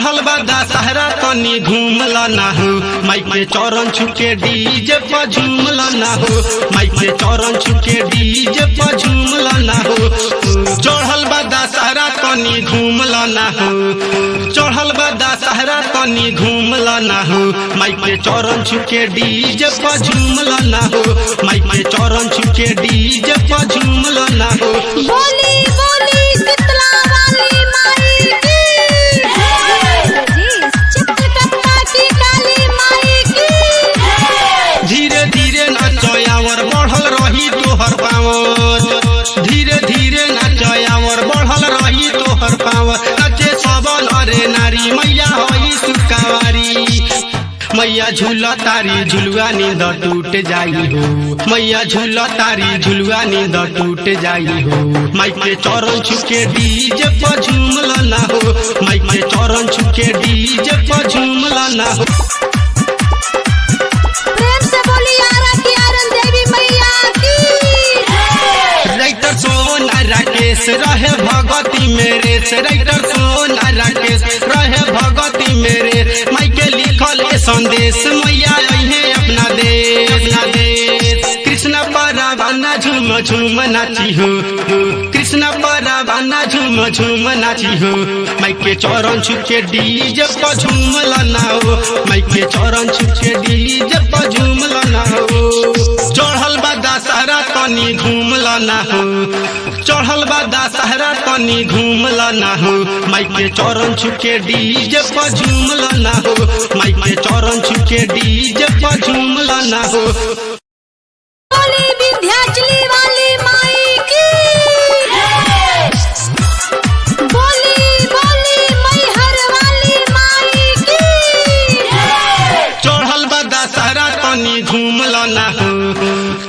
चढ़ल बा दशहरा तनी घूमला ना हो, माई के चरण छुके डीजे पर झूमला ना हो, माई के चरण छुके डीजे पर झूमला ना हो। चढ़ल बा दशहरा तनी घूमला ना हो, चढ़ल बा दशहरा तनी घूमला ना हो, माई के चरण छुके डीजे पर झूमला ना हो, माई के चरण छुके डीजे पर झूमला ना हो। बोली बोली शीतला वाली माई की चित्रकट्टा की काली माई की। धीरे धीरे नाचयावर बढ़ल रही तोहर पावर, धीरे धीरे नाचयावर बढ़ल रही तोहर पावर। नचे सब नरे नारी मैया होई सुकावारी, मैया झूला तारी झुलुआ नींद टूट जाई हो, मैया झूला तारी झुलुआ नींद टूट जाई हो। माई के चरण छुके डीजे पर झूमला ना हो, माई के चरण छुके डीजे पर झूमला ना हो। प्रेम से बोली आरा की आरन देवी मैया की। राइटर सोना राकेश रहे भगती मेरे से, राइटर सोना राकेश रहे भगती मेरे। माई के लिखल संदेश मैया अहे अपना देश, अपना देश। कृष्ण परवाना झूम झूम नाची हो, कृष्ण परवाना झूम झूम नाची हो। माई के चरण छुके डीजे पर झूमला ना हो, माई के चरण छुके डीजे पर झूमला ना हो। चढ़ल बा दशहरा तनी घूमला ना हो, चढ़ल बा दशहरा तनी घूमला ना हो, माई के चरण छुके डीजे पर झूमला ना हो, माई के चरण छुके डीजे पर झूमला ना हो। बोली विंध्याचली वाली माई की। बोली बोली मैहर वाली माई की। चढ़ल बा दशहरा तनी घूमला ना हो,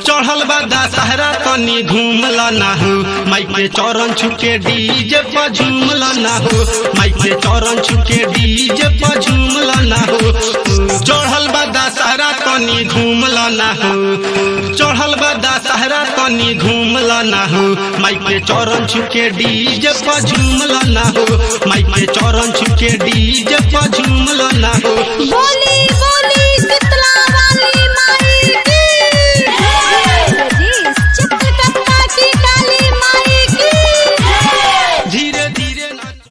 चढ़ल बा दशहरा तनी घूमला ना हो, माई के चरण छुके डीजे पर झूमला ना हो, माई के चरण छुके डीजे पर झूमला ना हो। चढ़ल बा दशहरा तनी घूमला ना हो, चढ़ल बा दशहरा तनी घूमला ना हो, माई के चरण छुके डीजे पर झूमला ना हो, माई के चरण छुके डीजे पर झूमला ना हो।